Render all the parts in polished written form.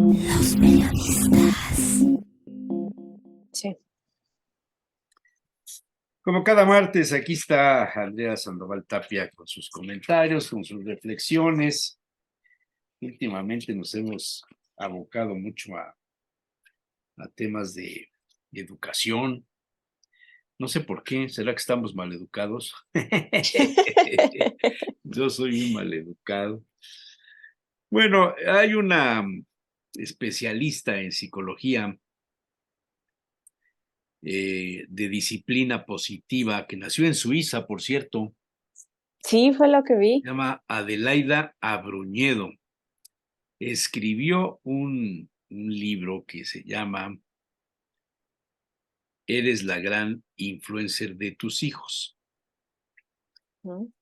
Los periodistas. Sí. Como cada martes, aquí está Andrea Sandoval Tapia con sus comentarios, con sus reflexiones. Últimamente nos hemos abocado mucho a temas de educación. No sé por qué, ¿será que estamos maleducados? Yo soy un maleducado. Bueno, hay una especialista en psicología de disciplina positiva que nació en Suiza, por cierto. Sí, fue lo que vi. Se llama Adelaida Abruñedo. Escribió un libro que se llama Eres la gran influencer de tus hijos.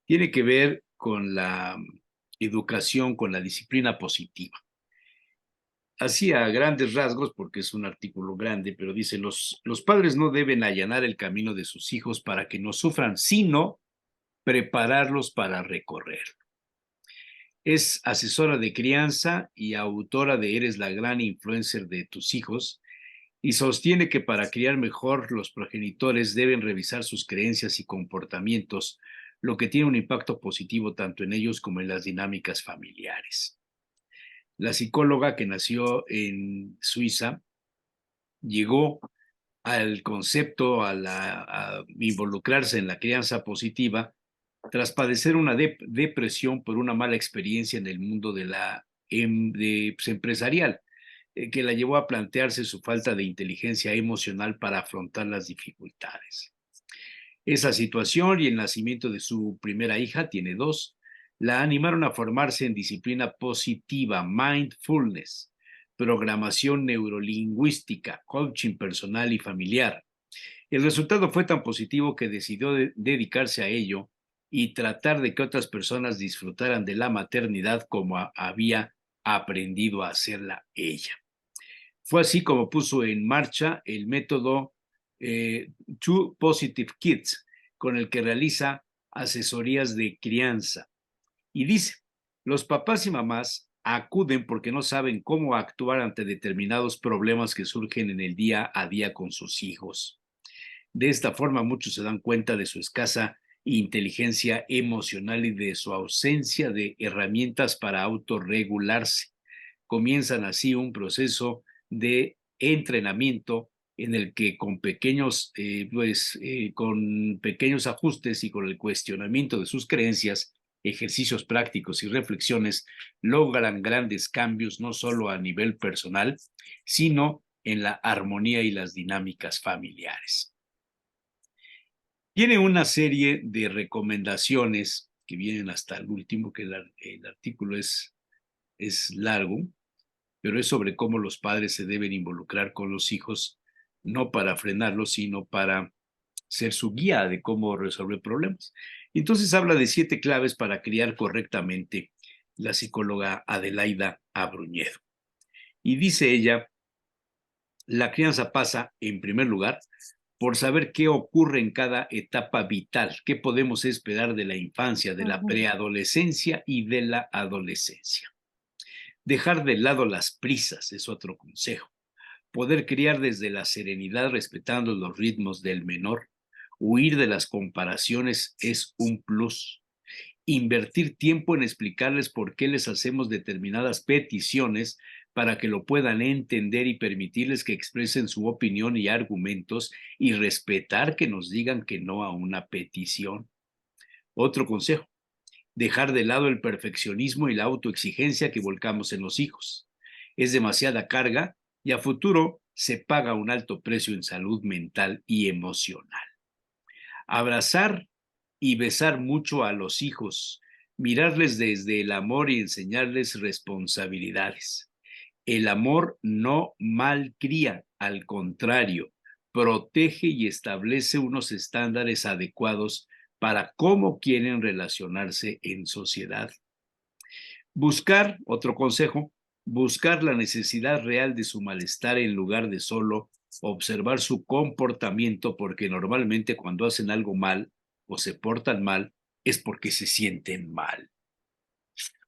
Tiene que ver con la educación, con la disciplina positiva. Así a grandes rasgos, porque es un artículo grande, pero dice, los padres no deben allanar el camino de sus hijos para que no sufran, sino prepararlos para recorrer. Es asesora de crianza y autora de Eres la gran influencer de tus hijos, y sostiene que para criar mejor los progenitores deben revisar sus creencias y comportamientos, lo que tiene un impacto positivo tanto en ellos como en las dinámicas familiares. La psicóloga que nació en Suiza llegó al concepto, a involucrarse en la crianza positiva, tras padecer una depresión por una mala experiencia en el mundo empresarial, que la llevó a plantearse su falta de inteligencia emocional para afrontar las dificultades. Esa situación y el nacimiento de su primera hija, tiene dos, la animaron a formarse en disciplina positiva, mindfulness, programación neurolingüística, coaching personal y familiar. El resultado fue tan positivo que decidió dedicarse a ello y tratar de que otras personas disfrutaran de la maternidad como había aprendido a hacerla ella. Fue así como puso en marcha el método Two Positive Kids, con el que realiza asesorías de crianza. Y dice, los papás y mamás acuden porque no saben cómo actuar ante determinados problemas que surgen en el día a día con sus hijos. De esta forma, muchos se dan cuenta de su escasa inteligencia emocional y de su ausencia de herramientas para autorregularse. Comienzan así un proceso de entrenamiento en el que con pequeños ajustes y con el cuestionamiento de sus creencias, ejercicios prácticos y reflexiones, logran grandes cambios no solo a nivel personal, sino en la armonía y las dinámicas familiares. Tiene una serie de recomendaciones que vienen hasta el último, que el artículo es largo, pero es sobre cómo los padres se deben involucrar con los hijos, no para frenarlos, sino para ser su guía de cómo resolver problemas. Entonces habla de 7 claves para criar correctamente, la psicóloga Adelaida Abruñedo. Y dice ella, la crianza pasa, en primer lugar, por saber qué ocurre en cada etapa vital, qué podemos esperar de la infancia, de la preadolescencia y de la adolescencia. Dejar de lado las prisas es otro consejo. Poder criar desde la serenidad respetando los ritmos del menor. Huir de las comparaciones es un plus. Invertir tiempo en explicarles por qué les hacemos determinadas peticiones para que lo puedan entender y permitirles que expresen su opinión y argumentos, y respetar que nos digan que no a una petición. Otro consejo: dejar de lado el perfeccionismo y la autoexigencia que volcamos en los hijos. Es demasiada carga y a futuro se paga un alto precio en salud mental y emocional. Abrazar y besar mucho a los hijos, mirarles desde el amor y enseñarles responsabilidades. El amor no malcría, al contrario, protege y establece unos estándares adecuados para cómo quieren relacionarse en sociedad. Buscar, otro consejo, buscar la necesidad real de su malestar en lugar de solo observar su comportamiento, porque normalmente cuando hacen algo mal o se portan mal es porque se sienten mal.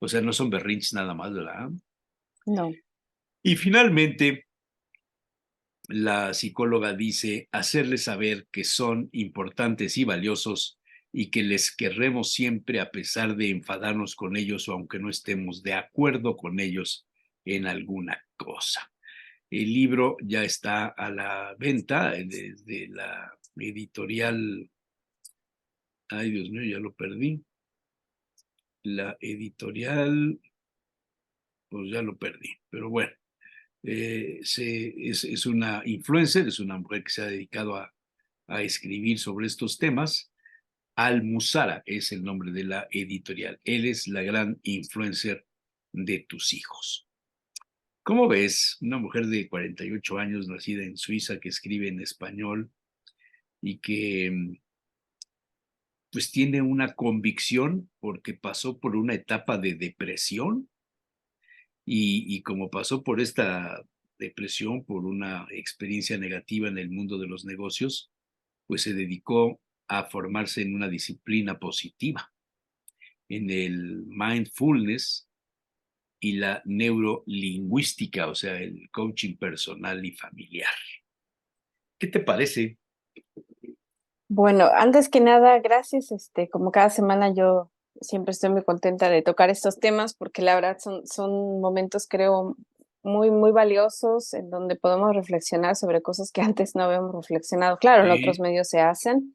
O sea, no son berrinches nada más, ¿verdad? No. Y finalmente, la psicóloga dice hacerles saber que son importantes y valiosos y que les querremos siempre a pesar de enfadarnos con ellos o aunque no estemos de acuerdo con ellos en alguna cosa. El libro ya está a la venta desde la editorial. Ay, Dios mío, ya lo perdí. La editorial, pues ya lo perdí. Pero bueno, es una influencer, es una mujer que se ha dedicado a escribir sobre estos temas. Almuzara es el nombre de la editorial. Él es la gran influencer de tus hijos. ¿Cómo ves? Una mujer de 48 años, nacida en Suiza, que escribe en español y que pues tiene una convicción porque pasó por una etapa de depresión y como pasó por esta depresión, por una experiencia negativa en el mundo de los negocios, pues se dedicó a formarse en una disciplina positiva, en el mindfulness y la neurolingüística, o sea, el coaching personal y familiar. ¿Qué te parece? Bueno, antes que nada, gracias. Como cada semana yo siempre estoy muy contenta de tocar estos temas porque la verdad son momentos, creo, muy, muy valiosos en donde podemos reflexionar sobre cosas que antes no habíamos reflexionado. Claro, en otros Sí, medios se hacen,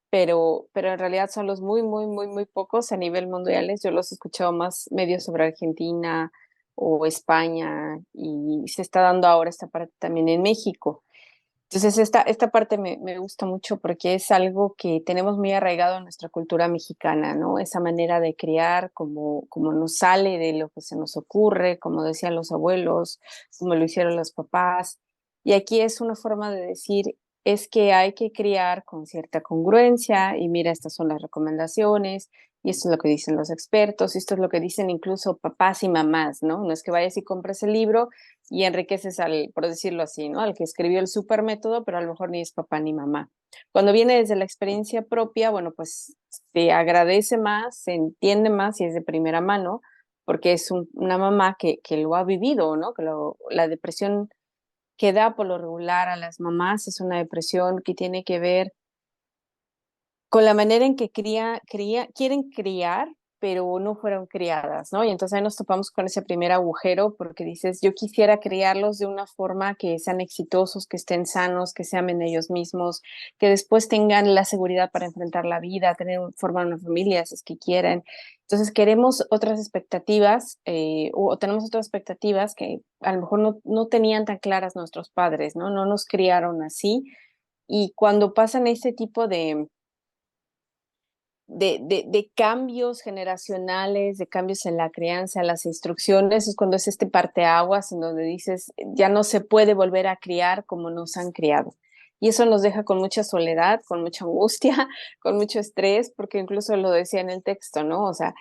pero en realidad son los muy, muy, muy, muy pocos a nivel mundiales. Yo los he escuchado más medios sobre Argentina o España y se está dando ahora esta parte también en México. Entonces, esta parte me gusta mucho porque es algo que tenemos muy arraigado en nuestra cultura mexicana, ¿no? Esa manera de criar, como nos sale de lo que se nos ocurre, como decían los abuelos, como lo hicieron los papás. Y aquí es una forma de decir, es que hay que criar con cierta congruencia y mira, estas son las recomendaciones y esto es lo que dicen los expertos y esto es lo que dicen incluso papás y mamás, ¿no? No es que vayas y compres el libro y enriqueces al, por decirlo así, ¿no? Al que escribió el super método, pero a lo mejor ni es papá ni mamá. Cuando viene desde la experiencia propia, bueno, pues se agradece más, se entiende más y es de primera mano, porque es una mamá que lo ha vivido, ¿no? La depresión que da por lo regular a las mamás es una depresión que tiene que ver con la manera en que quieren criar, pero no fueron criadas, ¿no? Y entonces ahí nos topamos con ese primer agujero porque dices, yo quisiera criarlos de una forma que sean exitosos, que estén sanos, que se amen ellos mismos, que después tengan la seguridad para enfrentar la vida, formar una familia, si es que quieren. Entonces queremos otras expectativas o tenemos otras expectativas que a lo mejor no tenían tan claras nuestros padres, ¿no? No nos criaron así. Y cuando pasan este tipo de cambios generacionales, de cambios en la crianza, las instrucciones, es cuando es este parteaguas en donde dices, ya no se puede volver a criar como nos han criado. Y eso nos deja con mucha soledad, con mucha angustia, con mucho estrés, porque incluso lo decía en el texto, ¿no? O sea,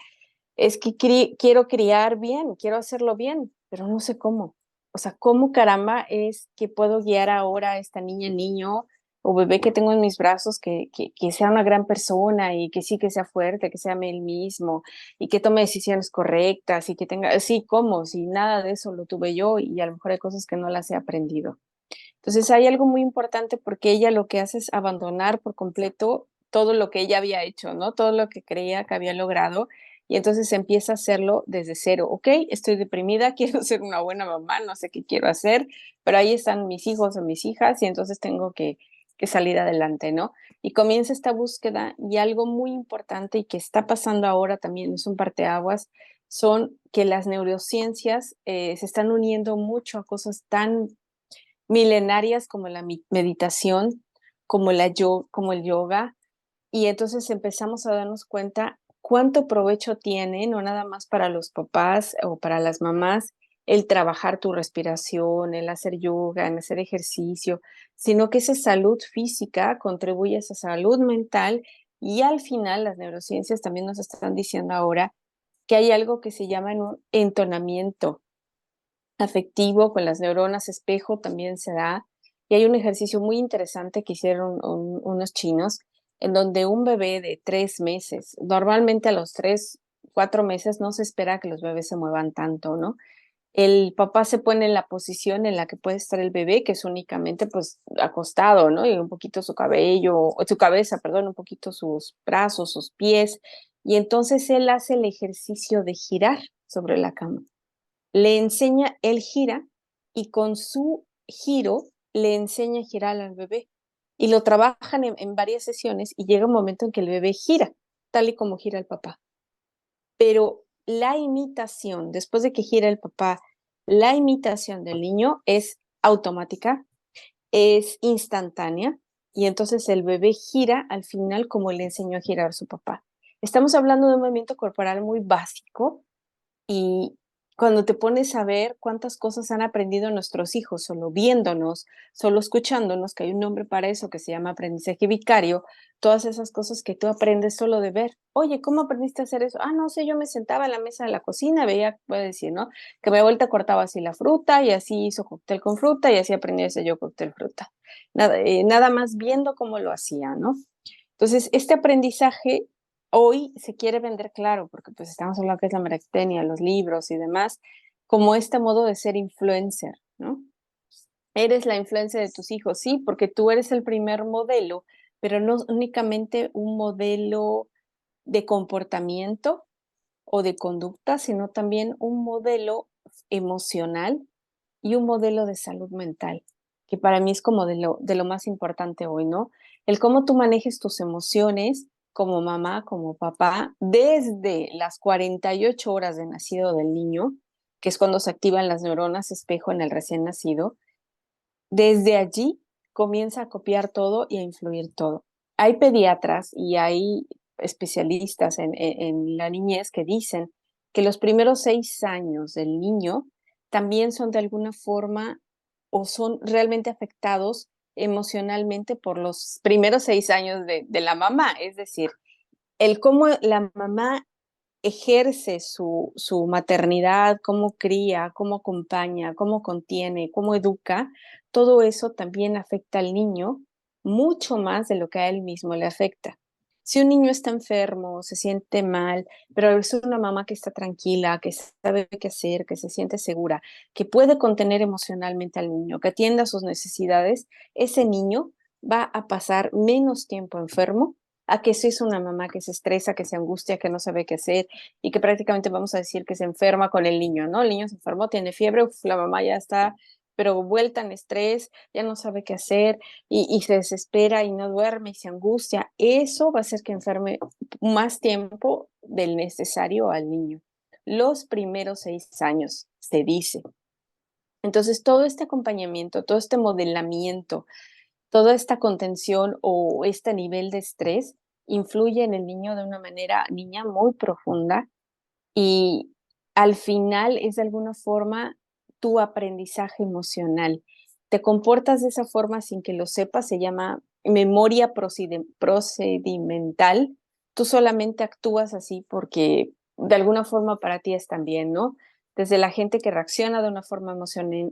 es que quiero criar bien, quiero hacerlo bien, pero no sé cómo. O sea, ¿cómo caramba es que puedo guiar ahora a esta niña, niño o bebé que tengo en mis brazos que sea una gran persona y que sí que sea fuerte, que sea él mismo y que tome decisiones correctas y que tenga, sí, ¿cómo? Si nada de eso lo tuve yo y a lo mejor hay cosas que no las he aprendido. Entonces hay algo muy importante porque ella lo que hace es abandonar por completo todo lo que ella había hecho, ¿no? Todo lo que creía que había logrado y entonces empieza a hacerlo desde cero. Ok, estoy deprimida, quiero ser una buena mamá, no sé qué quiero hacer, pero ahí están mis hijos o mis hijas y entonces tengo que salir adelante, ¿no? Y comienza esta búsqueda y algo muy importante y que está pasando ahora también, es un parteaguas, son que las neurociencias se están uniendo mucho a cosas tan milenarias como la meditación, como el yoga, y entonces empezamos a darnos cuenta cuánto provecho tiene, no nada más para los papás o para las mamás, el trabajar tu respiración, el hacer yoga, el hacer ejercicio, sino que esa salud física contribuye a esa salud mental y al final las neurociencias también nos están diciendo ahora que hay algo que se llama un entonamiento afectivo con las neuronas espejo también se da. Y hay un ejercicio muy interesante que hicieron unos chinos, en donde un bebé de 3 meses, normalmente a los 3, 4 meses no se espera que los bebés se muevan tanto, ¿no? El papá se pone en la posición en la que puede estar el bebé, que es únicamente pues acostado, ¿no? Y un poquito su cabello, o su cabeza, perdón, un poquito sus brazos, sus pies. Y entonces él hace el ejercicio de girar sobre la cama. Le enseña, él gira y con su giro le enseña a girar al bebé. Y lo trabajan en varias sesiones y llega un momento en que el bebé gira, tal y como gira el papá. Pero la imitación, después de que gira el papá, la imitación del niño es automática, es instantánea, y entonces el bebé gira al final como le enseñó a girar su papá. Estamos hablando de un movimiento corporal muy básico, y cuando te pones a ver cuántas cosas han aprendido nuestros hijos solo viéndonos, solo escuchándonos, que hay un nombre para eso que se llama aprendizaje vicario, todas esas cosas que tú aprendes solo de ver. Oye, ¿cómo aprendiste a hacer eso? Ah, no sé, yo me sentaba en la mesa de la cocina, veía, puede decir, ¿no? Que mi abuelita cortaba así la fruta y así hizo cóctel con fruta y así aprendí a hacer yo cóctel fruta. Nada más viendo cómo lo hacía, ¿no? Entonces, este aprendizaje hoy se quiere vender claro, porque pues estamos hablando que es la mercadotecnia, los libros y demás, como este modo de ser influencer, ¿no? Eres la influencia de tus hijos, sí, porque tú eres el primer modelo, pero no únicamente un modelo de comportamiento o de conducta, sino también un modelo emocional y un modelo de salud mental, que para mí es como de lo más importante hoy, ¿no? El cómo tú manejes tus emociones como mamá, como papá, desde las 48 horas de nacido del niño, que es cuando se activan las neuronas espejo en el recién nacido, desde allí comienza a copiar todo y a influir todo. Hay pediatras y hay especialistas en la niñez que dicen que los primeros 6 años del niño también son de alguna forma o son realmente afectados emocionalmente por los primeros 6 años de la mamá. Es decir, el cómo la mamá ejerce su maternidad, cómo cría, cómo acompaña, cómo contiene, cómo educa, todo eso también afecta al niño mucho más de lo que a él mismo le afecta. Si un niño está enfermo, se siente mal, pero es una mamá que está tranquila, que sabe qué hacer, que se siente segura, que puede contener emocionalmente al niño, que atienda sus necesidades, ese niño va a pasar menos tiempo enfermo a que si es una mamá que se estresa, que se angustia, que no sabe qué hacer, y que prácticamente vamos a decir que se enferma con el niño, ¿no? El niño se enfermó, tiene fiebre, uf, la mamá ya está, pero vuelta en estrés, ya no sabe qué hacer y se desespera y no duerme y se angustia. Eso va a hacer que enferme más tiempo del necesario al niño. Los primeros 6 años, se dice. Entonces, todo este acompañamiento, todo este modelamiento, toda esta contención o este nivel de estrés influye en el niño de una manera, niña, muy profunda, y al final es de alguna forma tu aprendizaje emocional. Te comportas de esa forma sin que lo sepas, se llama memoria procedimental. Tú solamente actúas así porque de alguna forma para ti es también, ¿no? Desde la gente que reacciona de una forma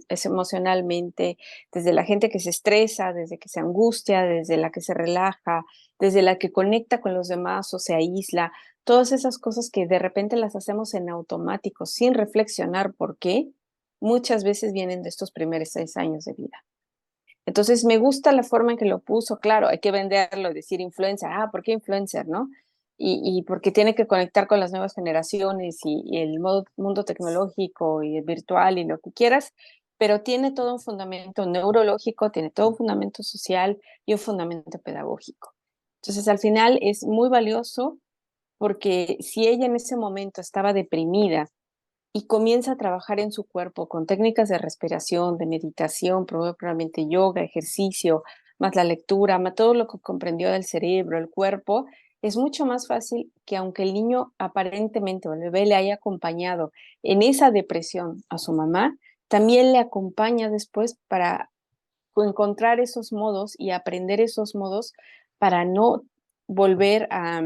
emocionalmente, desde la gente que se estresa, desde que se angustia, desde la que se relaja, desde la que conecta con los demás o se aísla, todas esas cosas que de repente las hacemos en automático sin reflexionar por qué, muchas veces vienen de estos primeros 6 años de vida. Entonces me gusta la forma en que lo puso, claro, hay que venderlo y decir influencer, ah, ¿por qué influencer, no? Y porque tiene que conectar con las nuevas generaciones y el mundo tecnológico y el virtual y lo que quieras, pero tiene todo un fundamento neurológico, tiene todo un fundamento social y un fundamento pedagógico. Entonces al final es muy valioso porque si ella en ese momento estaba deprimida y comienza a trabajar en su cuerpo con técnicas de respiración, de meditación, probablemente yoga, ejercicio, más la lectura, más todo lo que comprendió del cerebro, el cuerpo, es mucho más fácil que aunque el niño aparentemente o el bebé le haya acompañado en esa depresión a su mamá, también le acompaña después para encontrar esos modos y aprender esos modos para no volver a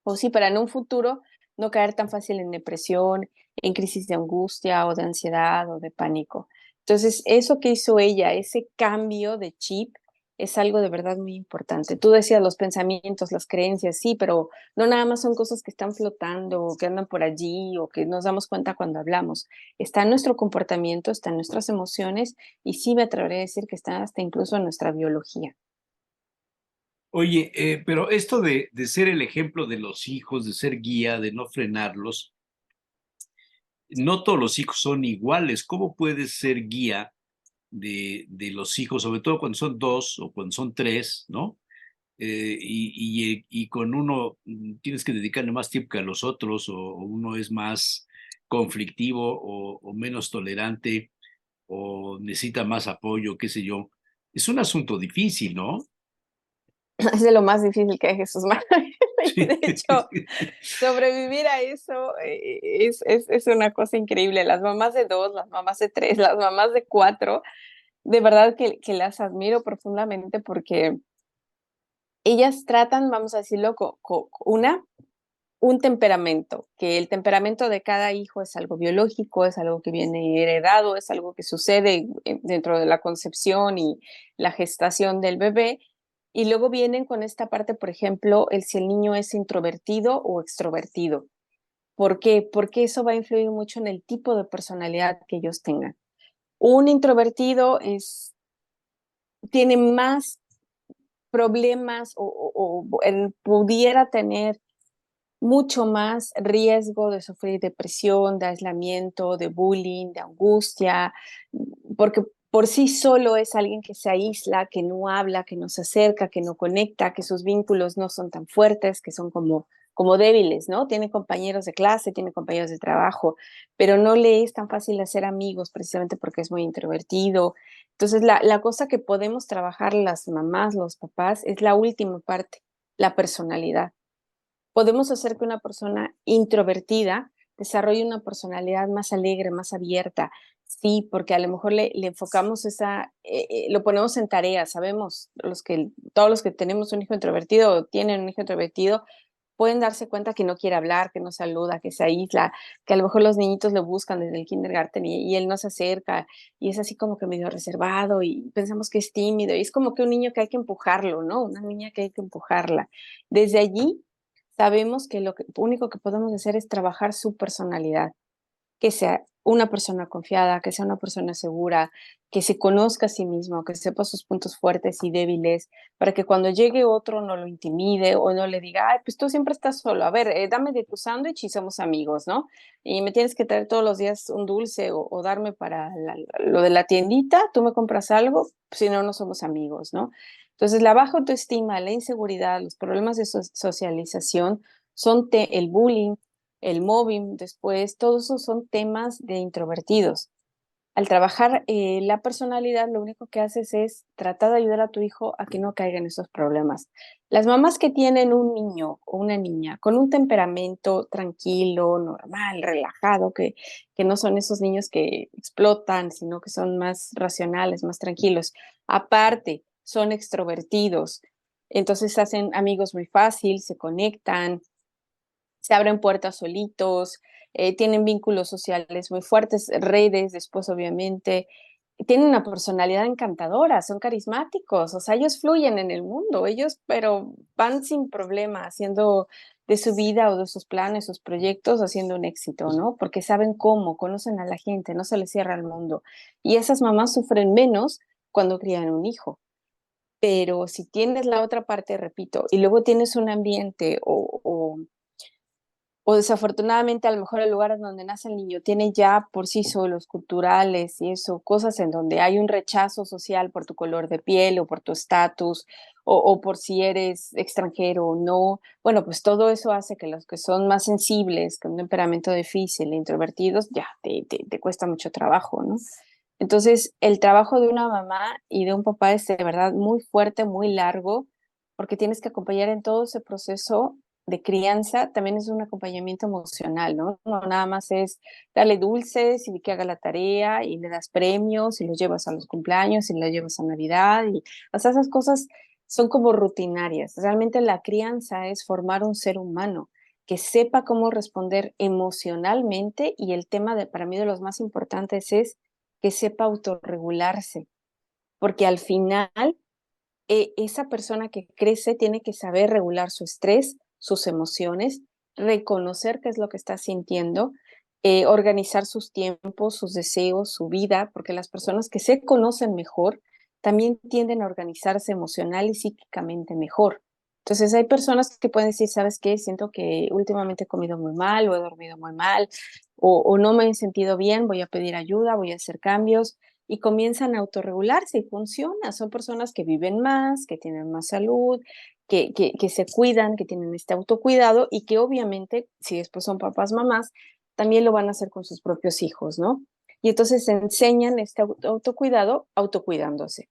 o sí, para en un futuro no caer tan fácil en depresión, en crisis de angustia o de ansiedad o de pánico. Entonces, eso que hizo ella, ese cambio de chip, es algo de verdad muy importante. Tú decías los pensamientos, las creencias, sí, pero no nada más son cosas que están flotando o que andan por allí o que nos damos cuenta cuando hablamos. Está en nuestro comportamiento, está en nuestras emociones y sí me atrevería a decir que está hasta incluso en nuestra biología. Oye, pero esto de ser el ejemplo de los hijos, de ser guía, de no frenarlos, no todos los hijos son iguales. ¿Cómo puedes ser guía de los hijos, sobre todo cuando son dos o cuando son tres, ¿no? Y con uno tienes que dedicarle más tiempo que a los otros, o uno es más conflictivo o menos tolerante, o necesita más apoyo, qué sé yo. Es un asunto difícil, ¿no? Es de lo más difícil que hay, Jesús Manuel. Y Sí. de hecho, sobrevivir a eso es una cosa increíble. Las mamás de dos, las mamás de tres, las mamás de cuatro, de verdad que las admiro profundamente porque ellas tratan, vamos a decirlo, un temperamento, que el temperamento de cada hijo es algo biológico, es algo que viene heredado, es algo que sucede dentro de la concepción y la gestación del bebé. Y luego vienen con esta parte, por ejemplo, el si el niño es introvertido o extrovertido. ¿Por qué? Porque eso va a influir mucho en el tipo de personalidad que ellos tengan. Un introvertido tiene más problemas o él pudiera tener mucho más riesgo de sufrir depresión, de aislamiento, de bullying, de angustia, porque por sí solo es alguien que se aísla, que no habla, que no se acerca, que no conecta, que sus vínculos no son tan fuertes, que son como débiles, ¿no? Tiene compañeros de clase, tiene compañeros de trabajo, pero no le es tan fácil hacer amigos precisamente porque es muy introvertido. Entonces, la cosa que podemos trabajar las mamás, los papás, es la última parte, la personalidad. Podemos hacer que una persona introvertida desarrolle una personalidad más alegre, más abierta. Sí, porque a lo mejor le enfocamos lo ponemos en tarea, sabemos, todos los que tenemos un hijo introvertido o tienen un hijo introvertido, pueden darse cuenta que no quiere hablar, que no saluda, que se aísla, que a lo mejor los niñitos lo buscan desde el kindergarten y él no se acerca y es así como que medio reservado y pensamos que es tímido y es como que un niño que hay que empujarlo, ¿no? Una niña que hay que empujarla. Desde allí sabemos que lo único que podemos hacer es trabajar su personalidad, que sea una persona confiada, que sea una persona segura, que se conozca a sí mismo, que sepa sus puntos fuertes y débiles, para que cuando llegue otro no lo intimide o no le diga, ay, pues tú siempre estás solo, a ver, dame de tu sándwich y somos amigos, ¿no? Y me tienes que traer todos los días un dulce o darme para lo de la tiendita, tú me compras algo, si no, no somos amigos, ¿no? Entonces, la baja autoestima, la inseguridad, los problemas de socialización son el bullying, el mobbing después, todos esos son temas de introvertidos. Al trabajar la personalidad, lo único que haces es tratar de ayudar a tu hijo a que no caiga en esos problemas. Las mamás que tienen un niño o una niña con un temperamento tranquilo, normal, relajado, que no son esos niños que explotan, sino que son más racionales, más tranquilos. Aparte, son extrovertidos, entonces hacen amigos muy fácil, se conectan, se abren puertas solitos, tienen vínculos sociales muy fuertes, redes después obviamente, tienen una personalidad encantadora, son carismáticos, o sea, ellos fluyen en el mundo, ellos, pero van sin problema haciendo de su vida o de sus planes, sus proyectos, haciendo un éxito, ¿no? Porque saben cómo, conocen a la gente, no se les cierra el mundo. Y esas mamás sufren menos cuando crían un hijo. Pero si tienes la otra parte, repito, y luego tienes un ambiente o desafortunadamente, a lo mejor el lugar en donde nace el niño tiene ya por sí solos culturales y eso, cosas en donde hay un rechazo social por tu color de piel o por tu estatus o por si eres extranjero o no. Bueno, pues todo eso hace que los que son más sensibles, con un temperamento difícil, introvertidos, ya te cuesta mucho trabajo, ¿no? Entonces, el trabajo de una mamá y de un papá es de verdad muy fuerte, muy largo, porque tienes que acompañar en todo ese proceso de crianza. También es un acompañamiento emocional, ¿no? No nada más es darle dulces y que haga la tarea y le das premios y los llevas a los cumpleaños y los llevas a Navidad y, o sea, esas cosas son como rutinarias. Realmente la crianza es formar un ser humano que sepa cómo responder emocionalmente y el tema para mí de los más importantes es que sepa autorregularse, porque al final esa persona que crece tiene que saber regular su estrés, sus emociones, reconocer qué es lo que está sintiendo, organizar sus tiempos, sus deseos, su vida, porque las personas que se conocen mejor también tienden a organizarse emocional y psíquicamente mejor. Entonces hay personas que pueden decir, ¿sabes qué? Siento que últimamente he comido muy mal o he dormido muy mal o no me he sentido bien, voy a pedir ayuda, voy a hacer cambios y comienzan a autorregularse y funciona. Son personas que viven más, que tienen más salud, que se cuidan, que tienen este autocuidado y que obviamente, si después son papás, mamás, también lo van a hacer con sus propios hijos, ¿no? Y entonces enseñan este autocuidado autocuidándose.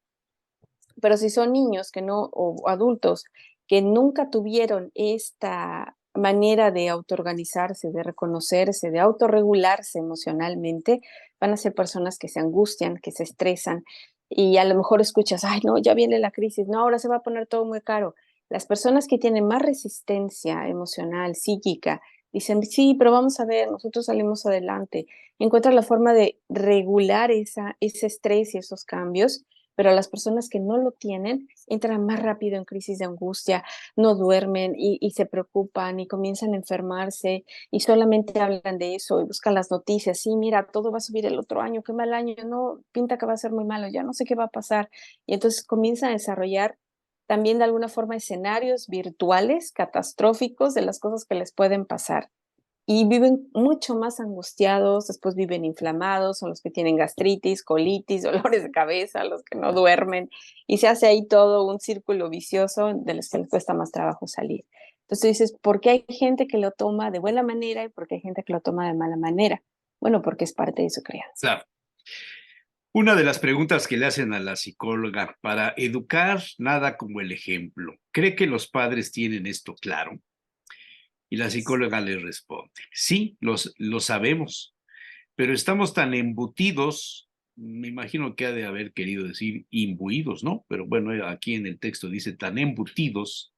Pero si son niños que no, o adultos que nunca tuvieron esta manera de autoorganizarse, de reconocerse, de autorregularse emocionalmente, van a ser personas que se angustian, que se estresan y a lo mejor escuchas, ay, no, ya viene la crisis, no, ahora se va a poner todo muy caro. Las personas que tienen más resistencia emocional, psíquica, dicen, sí, pero vamos a ver, nosotros salimos adelante. Encuentran la forma de regular ese estrés y esos cambios, pero las personas que no lo tienen entran más rápido en crisis de angustia, no duermen y se preocupan y comienzan a enfermarse y solamente hablan de eso y buscan las noticias. Sí, mira, todo va a subir el otro año, qué mal año, no, pinta que va a ser muy malo, ya no sé qué va a pasar. Y entonces comienzan a desarrollar también de alguna forma escenarios virtuales catastróficos de las cosas que les pueden pasar y viven mucho más angustiados, después viven inflamados, son los que tienen gastritis, colitis, dolores de cabeza, los que no duermen, y se hace ahí todo un círculo vicioso de los que les cuesta más trabajo salir. Entonces tú dices, ¿por qué hay gente que lo toma de buena manera y por qué hay gente que lo toma de mala manera? Bueno, porque es parte de su crianza. Claro. Una de las preguntas que le hacen a la psicóloga para educar nada como el ejemplo. ¿Cree que los padres tienen esto claro? Y la psicóloga le responde, sí, lo sabemos, pero estamos tan embutidos, me imagino que ha de haber querido decir imbuidos, ¿no? Pero bueno, aquí en el texto dice tan embutidos,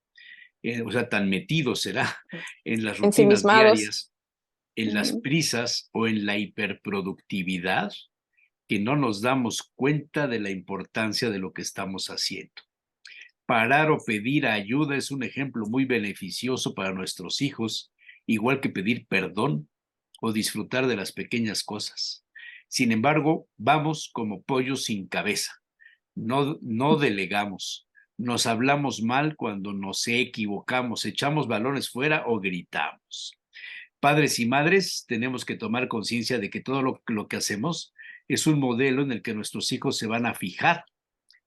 o sea, tan metidos será en las rutinas Ensimismados. diarias, en las Ujú. prisas o en la hiperproductividad, que no nos damos cuenta de la importancia de lo que estamos haciendo. Parar o pedir ayuda es un ejemplo muy beneficioso para nuestros hijos, igual que pedir perdón o disfrutar de las pequeñas cosas. Sin embargo, vamos como pollos sin cabeza. No delegamos. Nos hablamos mal cuando nos equivocamos, echamos balones fuera o gritamos. Padres y madres tenemos que tomar conciencia de que todo lo que hacemos es un modelo en el que nuestros hijos se van a fijar.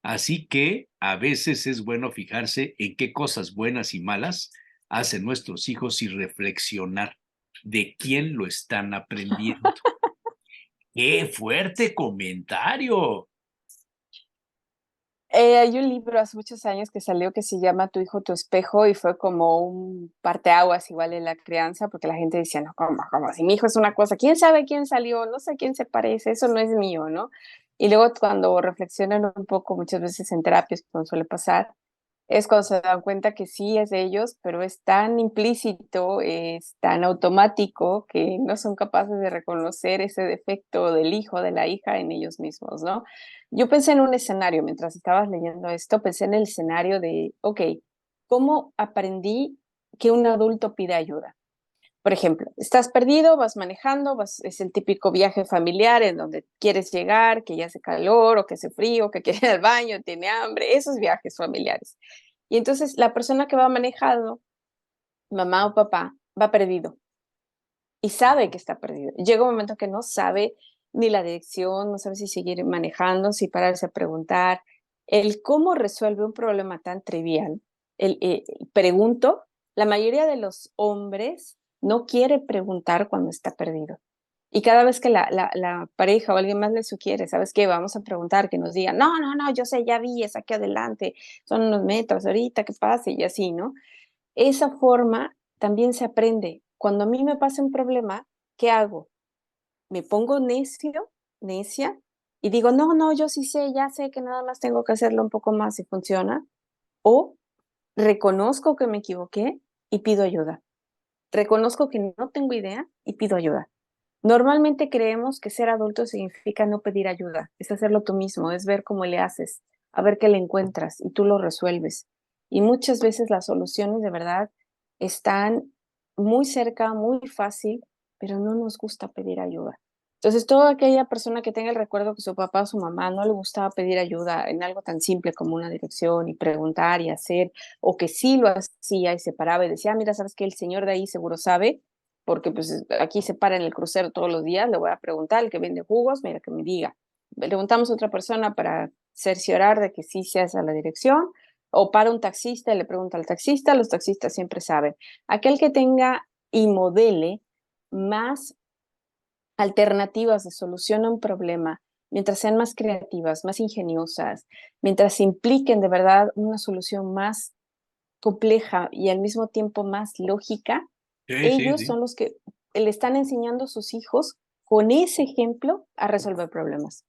Así que a veces es bueno fijarse en qué cosas buenas y malas hacen nuestros hijos y reflexionar de quién lo están aprendiendo. ¡Qué fuerte comentario! Hay un libro hace muchos años que salió que se llama Tu hijo, tu espejo y fue como un parteaguas igual en la crianza porque la gente decía, no, ¿cómo? Si mi hijo es una cosa, ¿quién sabe quién salió? No sé a quién se parece, eso no es mío, ¿no? Y luego cuando reflexionan un poco, muchas veces en terapias, como suele pasar, es cuando se dan cuenta que sí es de ellos, pero es tan implícito, es tan automático que no son capaces de reconocer ese defecto del hijo, de la hija en ellos mismos, ¿no? Yo pensé en un escenario, mientras estabas leyendo esto, pensé en el escenario de, ok, ¿cómo aprendí que un adulto pide ayuda? Por ejemplo, estás perdido, vas manejando, es el típico viaje familiar en donde quieres llegar, que ya hace calor o que hace frío, que quiere ir al baño, tiene hambre, esos viajes familiares. Y entonces la persona que va manejando, mamá o papá, va perdido y sabe que está perdido. Llega un momento que no sabe ni la dirección, no sabe si seguir manejando, si pararse a preguntar. El cómo resuelve un problema tan trivial, pregunto, la mayoría de los hombres no quiere preguntar cuando está perdido. Y cada vez que la pareja o alguien más le sugiere, ¿sabes qué? Vamos a preguntar, que nos digan, no, no, no, yo sé, ya vi, es aquí adelante, son unos metros, ahorita que pase y así, ¿no? Esa forma también se aprende. Cuando a mí me pasa un problema, ¿qué hago? Me pongo necio, necia, y digo, no, no, yo sí sé, ya sé que nada más tengo que hacerlo un poco más y funciona. O reconozco que me equivoqué y pido ayuda. Reconozco que no tengo idea y pido ayuda. Normalmente creemos que ser adulto significa no pedir ayuda, es hacerlo tú mismo, es ver cómo le haces. a ver qué le encuentras y tú lo resuelves. Y muchas veces las soluciones de verdad están muy cerca, muy fácil, pero no nos gusta pedir ayuda. Entonces, toda aquella persona que tenga el recuerdo que su papá o su mamá no le gustaba pedir ayuda en algo tan simple como una dirección y preguntar y hacer, o que sí lo hacía y se paraba y decía, mira, sabes que el señor de ahí seguro sabe, porque pues aquí se para en el crucero todos los días, le voy a preguntar, el que vende jugos, mira que me diga. Le preguntamos a otra persona para cerciorar de que sí se hace a la dirección, o para un taxista y le pregunta al taxista, los taxistas siempre saben. Aquel que tenga y modele más alternativas de solución a un problema, mientras sean más creativas, más ingeniosas, mientras impliquen de verdad una solución más compleja y al mismo tiempo más lógica, Sí, sí, ellos sí. son los que le están enseñando a sus hijos con ese ejemplo a resolver problemas.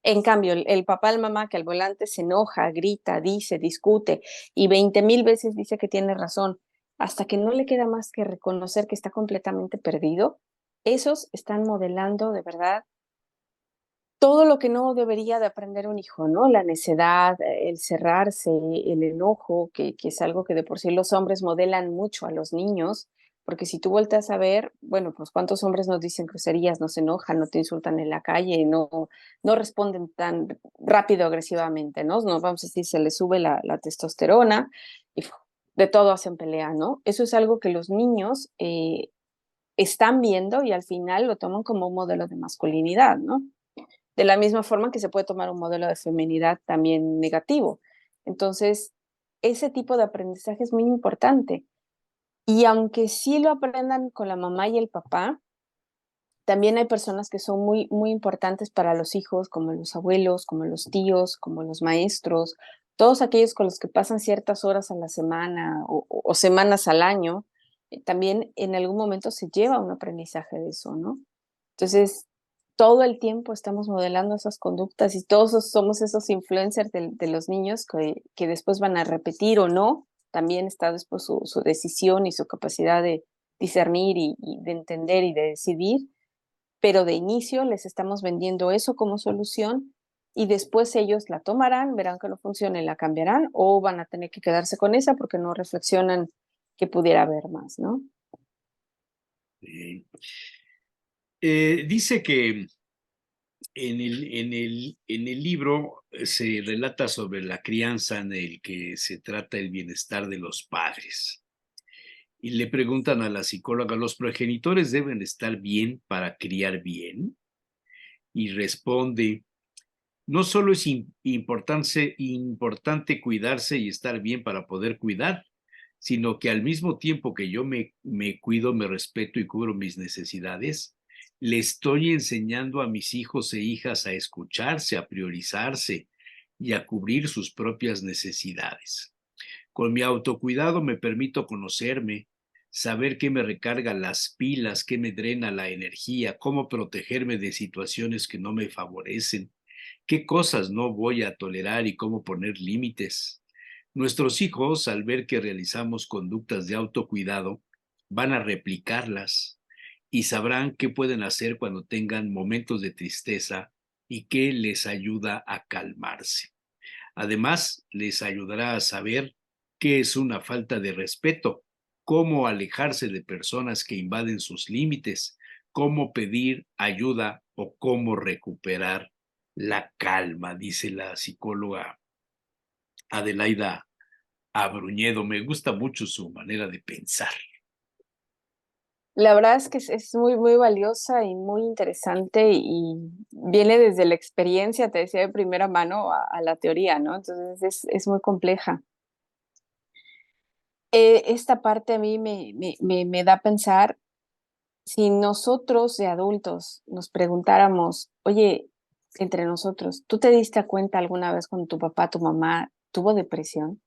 En cambio, el papá, el mamá que al volante se enoja, grita, dice, discute y 20,000 veces dice que tiene razón, hasta que no le queda más que reconocer que está completamente perdido, esos están modelando de verdad todo lo que no debería de aprender un hijo, ¿no? La necedad, el cerrarse, el enojo, que es algo que de por sí los hombres modelan mucho a los niños, porque si tú volteas a ver, bueno, pues cuántos hombres nos dicen groserías, no se enojan, no te insultan en la calle, no responden tan rápido agresivamente, ¿no? No vamos a decir, se les sube la testosterona y de todo hacen pelea, ¿no? Eso es algo que los niños están viendo y al final lo toman como un modelo de masculinidad, ¿no? De la misma forma que se puede tomar un modelo de feminidad también negativo. Entonces, ese tipo de aprendizaje es muy importante. Y aunque sí lo aprendan con la mamá y el papá, también hay personas que son muy, muy importantes para los hijos, como los abuelos, como los tíos, como los maestros, todos aquellos con los que pasan ciertas horas a la semana o semanas al año, también en algún momento se lleva un aprendizaje de eso, ¿no? Entonces, todo el tiempo estamos modelando esas conductas y todos somos esos influencers de los niños que después van a repetir o no. También está después su decisión y su capacidad de discernir y de entender y de decidir, pero de inicio les estamos vendiendo eso como solución y después ellos la tomarán, verán que no funciona y la cambiarán o van a tener que quedarse con esa porque no reflexionan que pudiera haber más, ¿no? Sí. Dice que en el libro se relata sobre la crianza en el que se trata el bienestar de los padres. Y le preguntan a la psicóloga, ¿los progenitores deben estar bien para criar bien? Y responde, no solo es importante cuidarse y estar bien para poder cuidar, sino que al mismo tiempo que yo me cuido, me respeto y cubro mis necesidades, le estoy enseñando a mis hijos e hijas a escucharse, a priorizarse y a cubrir sus propias necesidades. Con mi autocuidado me permito conocerme, saber qué me recarga las pilas, qué me drena la energía, cómo protegerme de situaciones que no me favorecen, qué cosas no voy a tolerar y cómo poner límites. Nuestros hijos, al ver que realizamos conductas de autocuidado, van a replicarlas y sabrán qué pueden hacer cuando tengan momentos de tristeza y qué les ayuda a calmarse. Además, les ayudará a saber qué es una falta de respeto, cómo alejarse de personas que invaden sus límites, cómo pedir ayuda o cómo recuperar la calma, dice la psicóloga Adelaida Abruñedo. Me gusta mucho su manera de pensar. La verdad es que es muy, muy valiosa y muy interesante y viene desde la experiencia, te decía, de primera mano a la teoría, ¿no? Entonces es muy compleja. Esta parte a mí me da a pensar, si nosotros de adultos nos preguntáramos, oye, entre nosotros, ¿tú te diste cuenta alguna vez cuando tu papá, tu mamá tuvo depresión?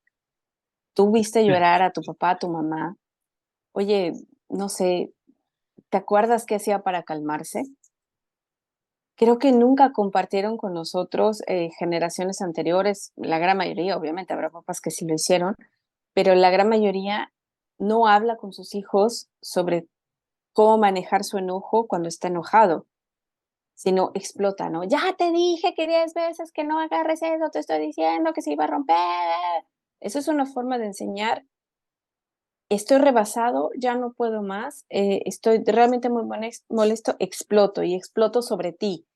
¿Tú viste llorar a tu papá, a tu mamá? Oye, no sé, ¿te acuerdas qué hacía para calmarse? Creo que nunca compartieron con nosotros generaciones anteriores, la gran mayoría, obviamente habrá papás que sí lo hicieron, pero la gran mayoría no habla con sus hijos sobre cómo manejar su enojo cuando está enojado. sino explota, ¿no? Ya te dije que 10 veces que no agarres eso, te estoy diciendo que se iba a romper. Eso es una forma de enseñar. Estoy rebasado, ya no puedo más, estoy realmente muy molesto, exploto y exploto sobre ti.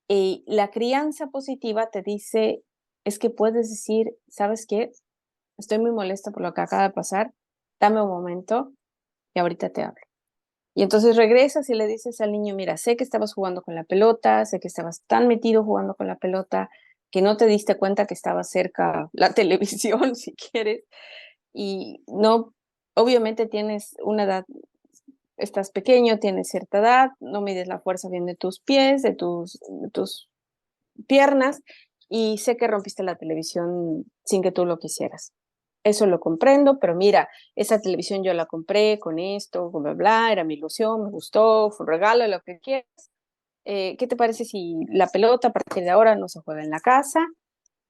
La crianza positiva te dice, es que puedes decir, ¿sabes qué? Estoy muy molesta por lo que acaba de pasar, dame un momento y ahorita te hablo. Y entonces regresas y le dices al niño, mira, sé que estabas jugando con la pelota, sé que estabas tan metido jugando con la pelota que no te diste cuenta que estaba cerca la televisión, si quieres, y no, obviamente tienes una edad, estás pequeño, tienes cierta edad, no mides la fuerza bien de tus pies, de tus piernas, y sé que rompiste la televisión sin que tú lo quisieras. Eso lo comprendo, pero mira, esa televisión yo la compré con esto, bla, bla, bla, era mi ilusión, me gustó, fue un regalo, lo que quieras. ¿Qué te parece si la pelota a partir de ahora no se juega en la casa?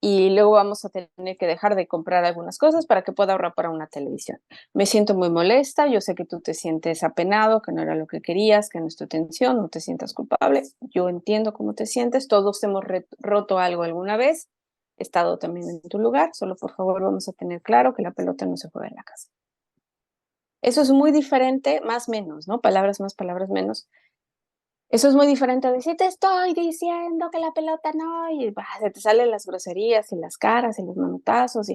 Y luego vamos a tener que dejar de comprar algunas cosas para que pueda ahorrar para una televisión. Me siento muy molesta, yo sé que tú te sientes apenado, que no era lo que querías, que no es tu intención, no te sientas culpable. Yo entiendo cómo te sientes, todos hemos roto algo alguna vez, he estado también en tu lugar, solo por favor vamos a tener claro que la pelota no se juega en la casa. Eso es muy diferente, más menos, ¿no? Palabras más, palabras menos. Eso es muy diferente a decir, te estoy diciendo que la pelota no, y bah, se te salen las groserías y las caras y los manotazos,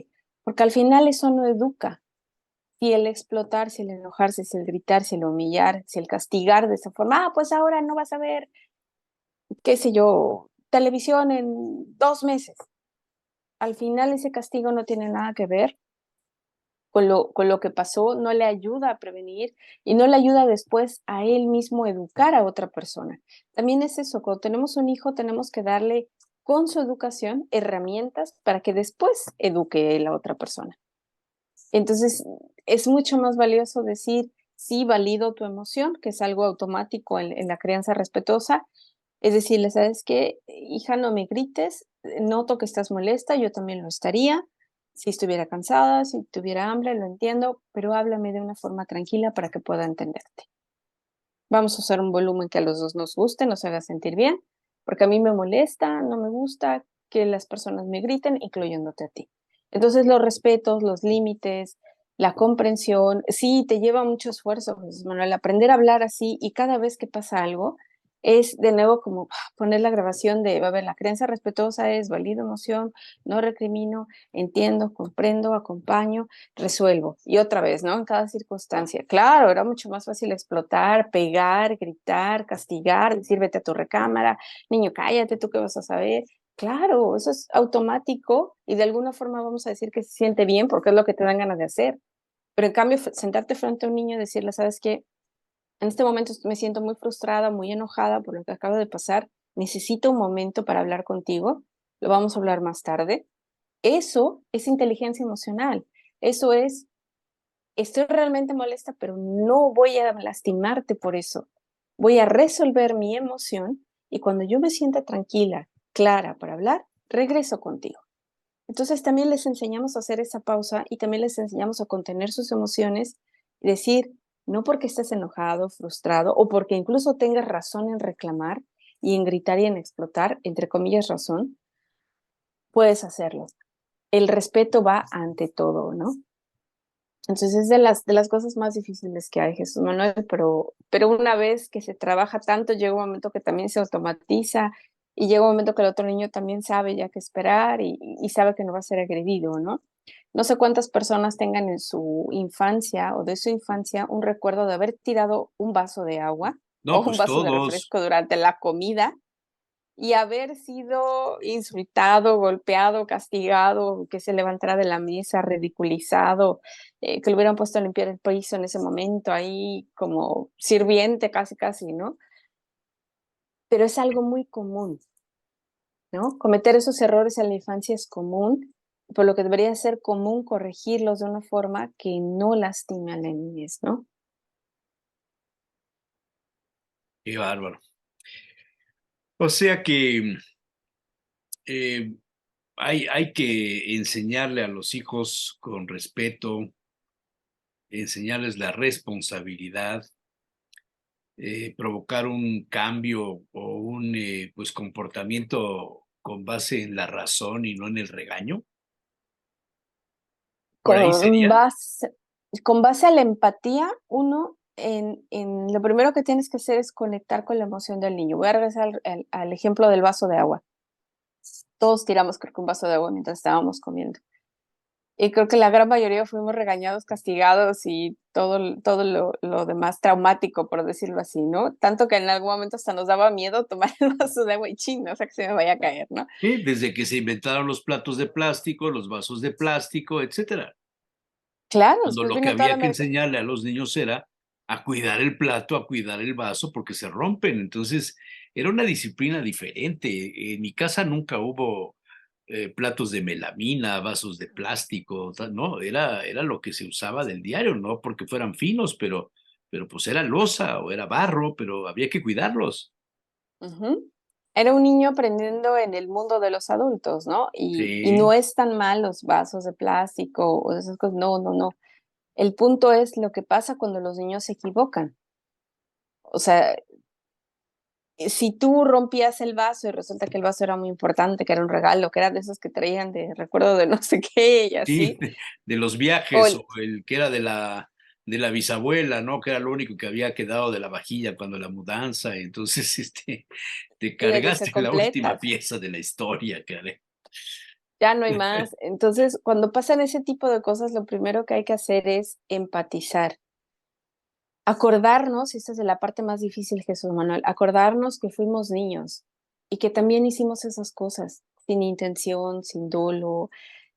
porque al final eso no educa. Si el explotar, si el enojarse, si el gritar, si el humillar, si el castigar de esa forma, pues ahora no vas a ver, qué sé yo, televisión en 2 meses. Al final ese castigo no tiene nada que ver con lo que pasó, no le ayuda a prevenir y no le ayuda después a él mismo educar a otra persona. También es eso, cuando tenemos un hijo tenemos que darle con su educación herramientas para que después eduque él a otra persona. Entonces, es mucho más valioso decir, sí, valido tu emoción, que es algo automático en la crianza respetuosa, es decirle, ¿sabes qué? Hija, no me grites, noto que estás molesta, yo también lo estaría. Si estuviera cansada, si tuviera hambre, lo entiendo, pero háblame de una forma tranquila para que pueda entenderte. Vamos a usar un volumen que a los dos nos guste, nos haga sentir bien, porque a mí me molesta, no me gusta que las personas me griten, incluyéndote a ti. Entonces, los respetos, los límites, la comprensión, sí, te lleva mucho esfuerzo, Jesús Manuel, aprender a hablar así y cada vez que pasa algo, es de nuevo como poner la grabación de, a ver, la creencia respetuosa es valido emoción, no recrimino, entiendo, comprendo, acompaño, resuelvo. Y otra vez, ¿no? En cada circunstancia. Claro, era mucho más fácil explotar, pegar, gritar, castigar, decir vete a tu recámara, niño, cállate, tú qué vas a saber. Claro, eso es automático y de alguna forma vamos a decir que se siente bien porque es lo que te dan ganas de hacer. Pero en cambio, sentarte frente a un niño y decirle, ¿sabes qué? En este momento me siento muy frustrada, muy enojada por lo que acaba de pasar. Necesito un momento para hablar contigo. Lo vamos a hablar más tarde. Eso es inteligencia emocional. Eso es, estoy realmente molesta, pero no voy a lastimarte por eso. Voy a resolver mi emoción y cuando yo me sienta tranquila, clara para hablar, regreso contigo. Entonces también les enseñamos a hacer esa pausa y también les enseñamos a contener sus emociones y decir, no porque estés enojado, frustrado o porque incluso tengas razón en reclamar y en gritar y en explotar, entre comillas razón, puedes hacerlo. El respeto va ante todo, ¿no? Entonces es de las cosas más difíciles que hay, Jesús Manuel, pero una vez que se trabaja tanto, llega un momento que también se automatiza y llega un momento que el otro niño también sabe ya qué esperar y sabe que no va a ser agredido, ¿no? No sé cuántas personas tengan en su infancia o de su infancia un recuerdo de haber tirado un vaso de agua o No, un pues vaso de todos. refresco durante la comida y haber sido insultado, golpeado, castigado, que se levantara de la mesa, ridiculizado, que le hubieran puesto a limpiar el piso en ese momento, ahí como sirviente casi, casi, ¿no? Pero es algo muy común, ¿no? Cometer esos errores en la infancia es común, por lo que debería ser común corregirlos de una forma que no lastime a la niñez, ¿no? Qué bárbaro. O sea que eh, hay que enseñarle a los hijos con respeto, enseñarles la responsabilidad, provocar un cambio o un pues comportamiento con base en la razón y no en el regaño. Por ahí Con sería. base, con base a la empatía, uno, lo primero que tienes que hacer es conectar con la emoción del niño. Voy a regresar al ejemplo del vaso de agua. Todos tiramos, creo que un vaso de agua mientras estábamos comiendo. Y creo que la gran mayoría fuimos regañados, castigados y todo lo demás traumático, por decirlo así, ¿no? Tanto que en algún momento hasta nos daba miedo tomar el vaso de agua y chin, o sea, que se me vaya a caer, ¿no? Sí, desde que se inventaron los platos de plástico, los vasos de plástico, etcétera. Claro, Cuando después lo que vino toda había la que enseñarle a los niños era a cuidar el plato, a cuidar el vaso, porque se rompen. Entonces, era una disciplina diferente. En mi casa nunca hubo platos de melamina, vasos de plástico, no, era lo que se usaba del diario, no porque fueran finos, pero pues era loza o era barro, pero había que cuidarlos. Ujú. Era un niño aprendiendo en el mundo de los adultos, ¿no? Y Sí, no es tan mal los vasos de plástico o esas cosas, no, no, no. El punto es lo que pasa cuando los niños se equivocan. O sea, si tú rompías el vaso y resulta que el vaso era muy importante, que era un regalo, que era de esos que traían de recuerdo de no sé qué y sí, así, de los o viajes el, o el que era de la bisabuela, ¿no? Que era lo único que había quedado de la vajilla cuando la mudanza. Entonces, te debe ser cargaste la última completa, pieza de la historia, caray. ya no hay más. Entonces, cuando pasan ese tipo de cosas, lo primero que hay que hacer es empatizar. Acordarnos, y esta es de la parte más difícil, Jesús Manuel, acordarnos que fuimos niños y que también hicimos esas cosas sin intención, sin dolo,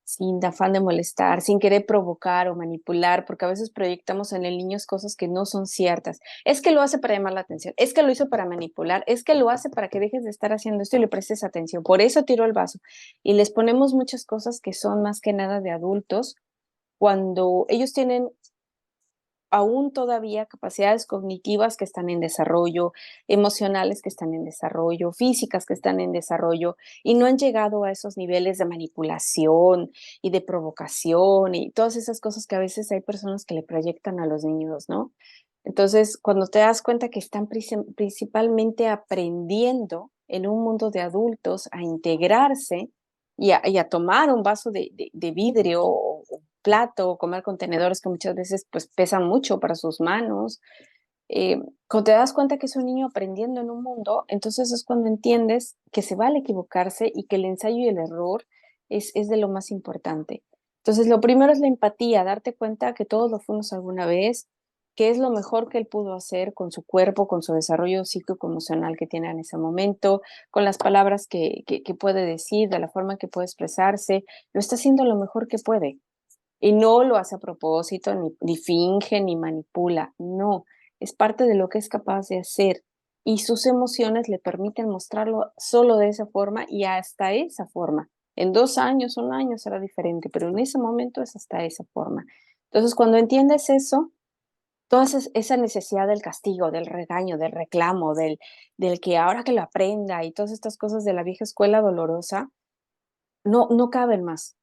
sin afán de molestar, sin querer provocar o manipular, porque a veces proyectamos en el niño cosas que no son ciertas. Es que lo hace para llamar la atención, es que lo hizo para manipular, es que lo hace para que dejes de estar haciendo esto y le prestes atención. Por eso tiró el vaso. Y les ponemos muchas cosas que son más que nada de adultos cuando ellos tienen aún todavía capacidades cognitivas que están en desarrollo, emocionales que están en desarrollo, físicas que están en desarrollo y no han llegado a esos niveles de manipulación y de provocación y todas esas cosas que a veces hay personas que le proyectan a los niños, ¿no? Entonces, cuando te das cuenta que están principalmente aprendiendo en un mundo de adultos a integrarse y a tomar un vaso de vidrio o plato o comer con tenedores que muchas veces pues pesan mucho para sus manos. Cuando te das cuenta que es un niño aprendiendo en un mundo, entonces es cuando entiendes que se vale equivocarse y que el ensayo y el error es de lo más importante. Entonces, lo primero es la empatía, darte cuenta que todos lo fuimos alguna vez, que es lo mejor que él pudo hacer con su cuerpo, con su desarrollo psicoemocional que tiene en ese momento, con las palabras que puede decir, de la forma en que puede expresarse, lo está haciendo lo mejor que puede. Y no lo hace a propósito, ni finge, ni manipula. No, es parte de lo que es capaz de hacer. Y sus emociones le permiten mostrarlo solo de esa forma y hasta esa forma. En 2 años, un año será diferente, pero en ese momento es hasta esa forma. Entonces, cuando entiendes eso, toda esa necesidad del castigo, del regaño, del reclamo, del que ahora que lo aprenda y todas estas cosas de la vieja escuela dolorosa, no caben más.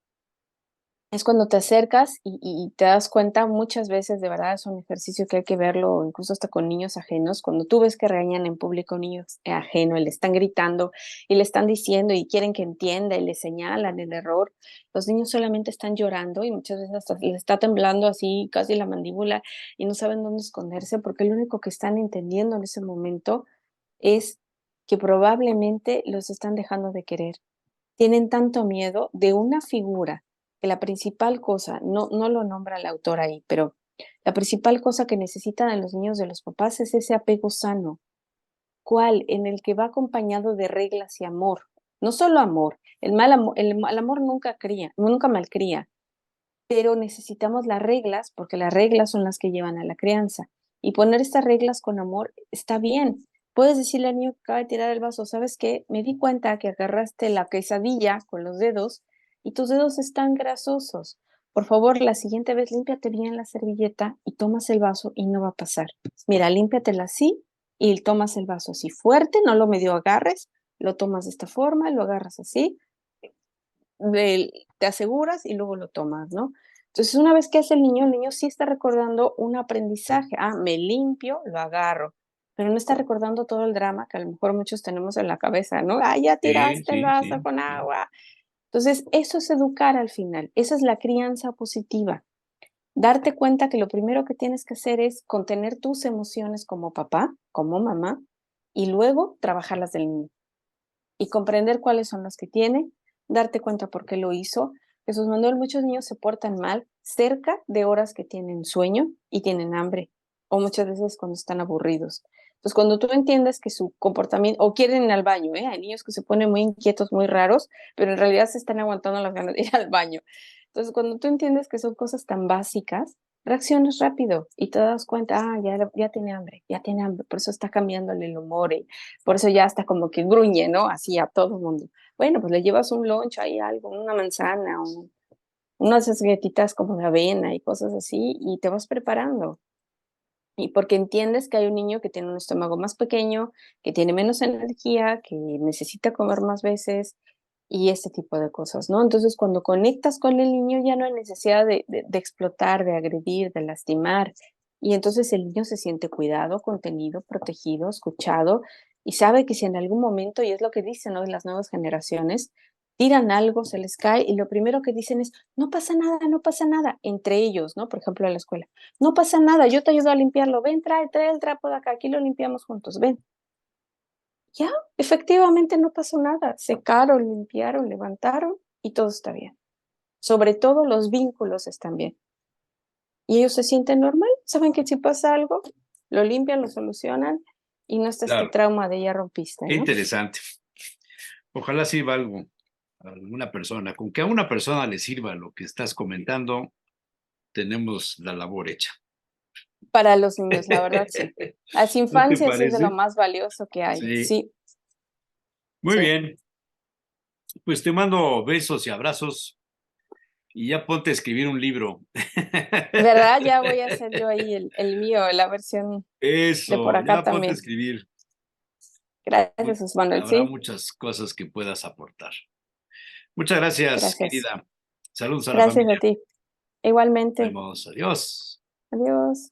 Es cuando te acercas y te das cuenta muchas veces, de verdad es un ejercicio que hay que verlo incluso hasta con niños ajenos, cuando tú ves que regañan en público a un niño ajeno y le están gritando y le están diciendo y quieren que entienda y le señalan el error, los niños solamente están llorando y muchas veces hasta les está temblando así casi la mandíbula y no saben dónde esconderse porque lo único que están entendiendo en ese momento es que probablemente los están dejando de querer. Tienen tanto miedo de una figura que la principal cosa, no lo nombra el autor ahí, pero la principal cosa que necesitan a los niños de los papás es ese apego sano. ¿Cuál? En el que va acompañado de reglas y amor. No solo amor, el mal amor nunca cría, nunca malcría, pero necesitamos las reglas porque las reglas son las que llevan a la crianza. Y poner estas reglas con amor está bien. Puedes decirle al niño que acaba de tirar el vaso, ¿sabes qué? Me di cuenta que agarraste la quesadilla con los dedos y tus dedos están grasosos. Por favor, la siguiente vez límpiate bien la servilleta y tomas el vaso y no va a pasar. Mira, límpiatela así y tomas el vaso así fuerte, no lo medio agarres, lo tomas de esta forma, lo agarras así te aseguras y luego lo tomas, ¿no? Entonces, una vez que hace el niño sí está recordando un aprendizaje. Ah, me limpio, lo agarro. pero no está recordando todo el drama que a lo mejor muchos tenemos en la cabeza, ¿no? Ah, ya Sí, tiraste el sí, vaso sí, con sí. agua. Entonces, eso es educar al final, esa es la crianza positiva. Darte cuenta que lo primero que tienes que hacer es contener tus emociones como papá, como mamá, y luego trabajarlas del niño. Y comprender cuáles son las que tiene, darte cuenta por qué lo hizo. Jesús Manuel, muchos niños se portan mal cerca de horas que tienen sueño y tienen hambre, o muchas veces cuando están aburridos. Entonces, cuando tú entiendes que su comportamiento, o quieren ir al baño, ¿eh? Hay niños que se ponen muy inquietos, muy raros, pero en realidad se están aguantando las ganas de ir al baño. Entonces, cuando tú entiendes que son cosas tan básicas, reaccionas rápido y te das cuenta, ah, ya tiene hambre, por eso está cambiándole el humor, por eso ya hasta como que gruñe, ¿no? Así a todo el mundo. Bueno, pues le llevas un lunch ahí, algo, una manzana, unas galletitas como de avena y cosas así, y te vas preparando. Y porque entiendes que hay un niño que tiene un estómago más pequeño, que tiene menos energía, que necesita comer más veces y este tipo de cosas, ¿no? Entonces, cuando conectas con el niño ya no hay necesidad de explotar, de agredir, de lastimar. Y entonces el niño se siente cuidado, contenido, protegido, escuchado y sabe que si en algún momento, y es lo que dicen hoy las nuevas generaciones, tiran algo, se les cae y lo primero que dicen es, no pasa nada, entre ellos, ¿no? Por ejemplo, en la escuela. No pasa nada, yo te ayudo a limpiarlo. Ven, trae el trapo de acá, aquí lo limpiamos juntos, ven. Ya, efectivamente no pasó nada. Secaron, limpiaron, levantaron y todo está bien. Sobre todo los vínculos están bien. Y ellos se sienten normal, saben que si pasa algo, lo limpian, lo solucionan y no está este Claro, trauma de ya rompiste, qué ¿no? interesante. Ojalá sirva algo a alguna persona. Con que a una persona le sirva lo que estás comentando, tenemos la labor hecha. Para los niños, la verdad, sí. Las ¿No te infancias es de lo parece? más valioso que hay. Sí. Sí, Muy sí. bien. Pues te mando besos y abrazos y ya ponte a escribir un libro. ¿Verdad? Ya voy a hacer yo ahí el mío, la versión de por Eso, acá ya ponte a también. escribir. Gracias, Osvaldo. Habrá Sí, muchas cosas que puedas aportar. Muchas gracias, gracias. querida. Saludos a la Gracias a familia. ti. Nos Igualmente. vemos. Adiós. Adiós.